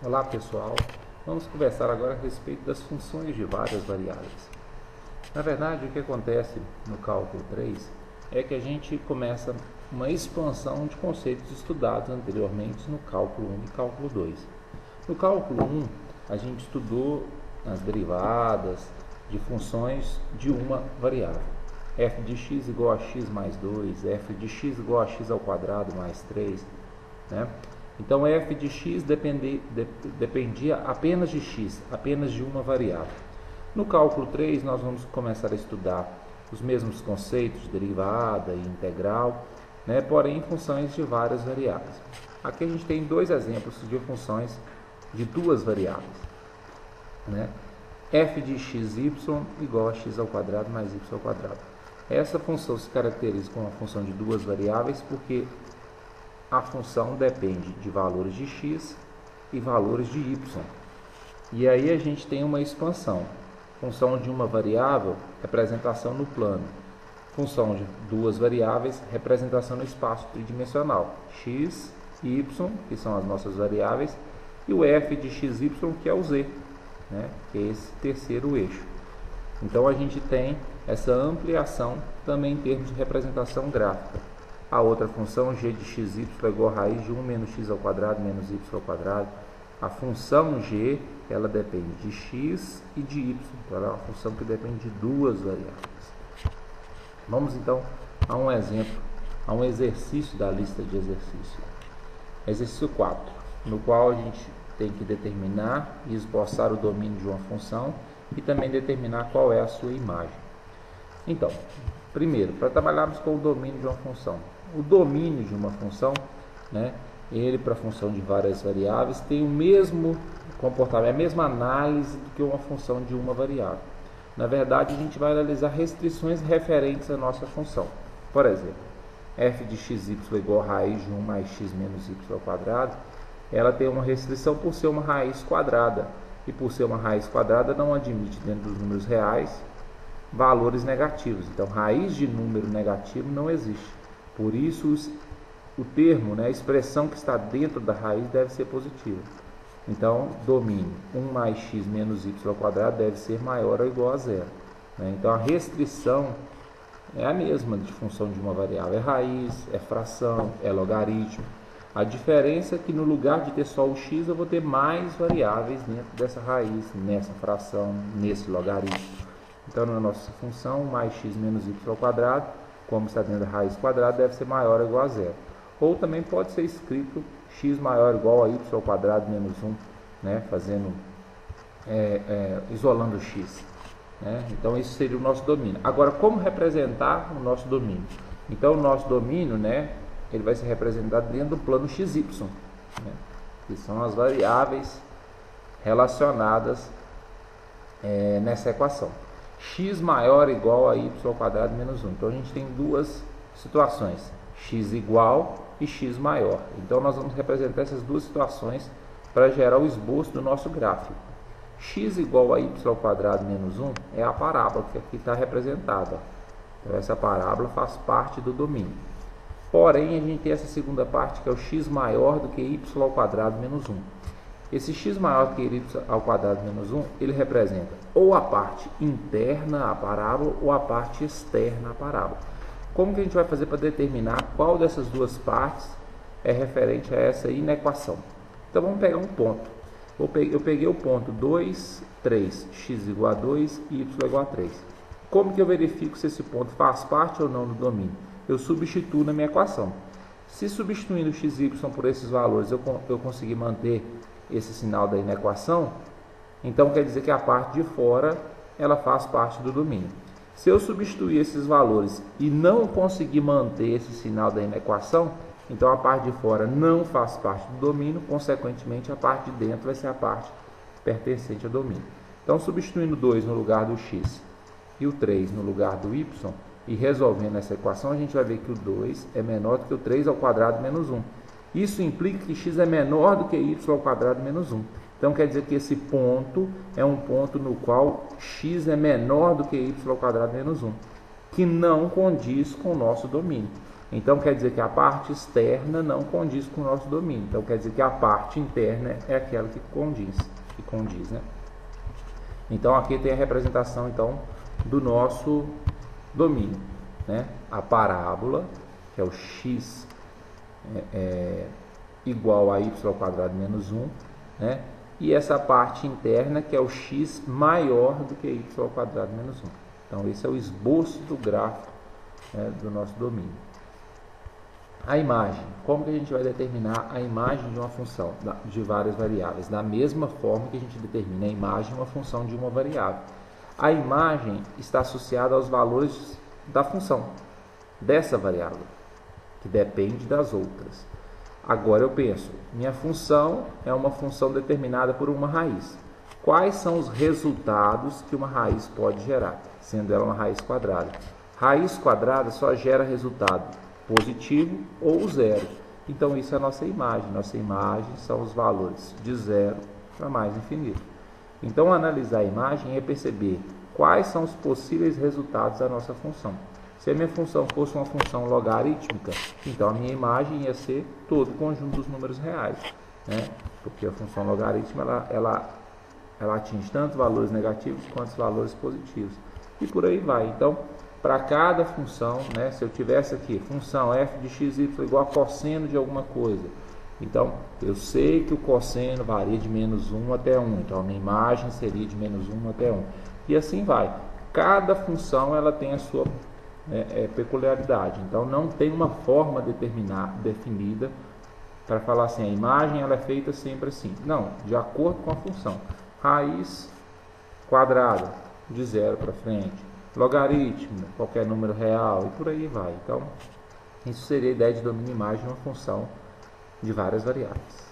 Olá pessoal, vamos conversar agora a respeito das funções de várias variáveis. Na verdade, o que acontece no cálculo 3 é que a gente começa uma expansão de conceitos estudados anteriormente no cálculo 1 e cálculo 2. No cálculo 1, a gente estudou as derivadas de funções de uma variável. F de x igual a x mais 2, f de x igual a x ao quadrado mais 3, né? Então, f de x dependia apenas de x, apenas de uma variável. No cálculo 3, nós vamos começar a estudar os mesmos conceitos de derivada e integral, né? Porém, em funções de várias variáveis. Aqui a gente tem dois exemplos de funções de duas variáveis, né? F de xy igual a x ao quadrado mais y ao quadrado. Essa função se caracteriza como uma função de duas variáveis porque a função depende de valores de x e valores de y. E aí a gente tem uma expansão. Função de uma variável, representação no plano. Função de duas variáveis, representação no espaço tridimensional. X, y, que são as nossas variáveis, e o f de xy, que é o z, né? Que é esse terceiro eixo. Então a gente tem essa ampliação também em termos de representação gráfica. A outra função, g de xy é igual a raiz de 1 menos x ao quadrado menos y ao quadrado. A função g, ela depende de x e de y. Então, ela é uma função que depende de duas variáveis. Vamos, então, a um exemplo, a um exercício da lista de exercícios. Exercício 4, no qual a gente tem que determinar e esboçar o domínio de uma função e também determinar qual é a sua imagem. Então, primeiro, para trabalharmos com o domínio de uma função. O domínio de uma função, né, ele para a função de várias variáveis tem o mesmo comportamento, a mesma análise do que uma função de uma variável. Na verdade, a gente vai analisar restrições referentes à nossa função. Por exemplo, f de xy igual a raiz de 1 mais x menos y ao quadrado, ela tem uma restrição por ser uma raiz quadrada. E por ser uma raiz quadrada, não admite dentro dos números reais valores negativos. Então, raiz de número negativo não existe. Por isso, o termo, né, a expressão que está dentro da raiz deve ser positiva. Então, domínio 1 mais x menos y ao quadrado deve ser maior ou igual a zero, né? Então, a restrição é a mesma de função de uma variável. É raiz, é fração, é logaritmo. A diferença é que no lugar de ter só o x, eu vou ter mais variáveis dentro dessa raiz, nessa fração, nesse logaritmo. Então, na nossa função, mais x menos y ao quadrado, como está dentro da raiz quadrada, deve ser maior ou igual a zero. Ou também pode ser escrito x maior ou igual a y ao quadrado menos 1, né? Isolando o x. Né? Então, isso seria o nosso domínio. Agora, como representar o nosso domínio? Então, o nosso domínio, né, ele vai ser representado dentro do plano xy, né, que são as variáveis relacionadas nessa equação. X maior ou igual a y ao quadrado menos 1. Então, a gente tem duas situações, x igual e x maior. Então, nós vamos representar essas duas situações para gerar o esboço do nosso gráfico. X igual a y ao quadrado menos 1 é a parábola que aqui está representada. Então, essa parábola faz parte do domínio. Porém, a gente tem essa segunda parte, que é o x maior do que y ao quadrado menos 1. Esse x maior do que y ao quadrado menos 1, ele representa ou a parte interna à parábola ou a parte externa à parábola. Como que a gente vai fazer para determinar qual dessas duas partes é referente a essa inequação? Então, vamos pegar um ponto. Eu peguei o ponto 2, 3, x igual a 2 e y igual a 3. Como que eu verifico se esse ponto faz parte ou não do domínio? Eu substituo na minha equação. Se substituindo o xy por esses valores eu conseguir manter esse sinal da inequação, então quer dizer que a parte de fora ela faz parte do domínio. Se eu substituir esses valores e não conseguir manter esse sinal da inequação, então a parte de fora não faz parte do domínio, consequentemente a parte de dentro vai ser a parte pertencente ao domínio. Então, substituindo 2 no lugar do x e o 3 no lugar do y, e resolvendo essa equação, a gente vai ver que o 2 é menor do que o 3 ao quadrado menos 1. Isso implica que x é menor do que y ao quadrado menos 1. Então, quer dizer que esse ponto é um ponto no qual x é menor do que y ao quadrado menos 1, que não condiz com o nosso domínio. Então quer dizer que a parte externa não condiz com o nosso domínio. Então quer dizer que a parte interna é aquela que condiz, né? Então aqui tem a representação então do nosso domínio, né? A parábola, que é o x igual a y² menos 1, né? E essa parte interna, que é o x maior do que y² menos 1. Então esse é o esboço do gráfico, né, do nosso domínio. A imagem. Como que a gente vai determinar a imagem de uma função de várias variáveis? Da mesma forma que a gente determina a imagem de uma função de uma variável. A imagem está associada aos valores da função dessa variável, que depende das outras. Agora eu penso, minha função é uma função determinada por uma raiz. Quais são os resultados que uma raiz pode gerar, sendo ela uma raiz quadrada? Raiz quadrada só gera resultado positivo ou zero. Então isso é a nossa imagem. Nossa imagem são os valores de zero para mais infinito. Então analisar a imagem é perceber quais são os possíveis resultados da nossa função. Se a minha função fosse uma função logarítmica, então a minha imagem ia ser todo o conjunto dos números reais, né? Porque a função logarítmica ela atinge tanto valores negativos quanto os valores positivos. E por aí vai. Então, para cada função, né, se eu tivesse aqui função f de x, y igual a cosseno de alguma coisa, então eu sei que o cosseno varia de menos 1 até 1, então a minha imagem seria de menos 1 até 1. E assim vai. Cada função ela tem a sua peculiaridade, então não tem uma forma definida para falar assim, a imagem ela é feita sempre assim. Não, de acordo com a função. Raiz quadrada, de 0 para frente. Logaritmo, qualquer número real, e por aí vai. Então, isso seria a ideia de domínio imagem de uma função de várias variáveis.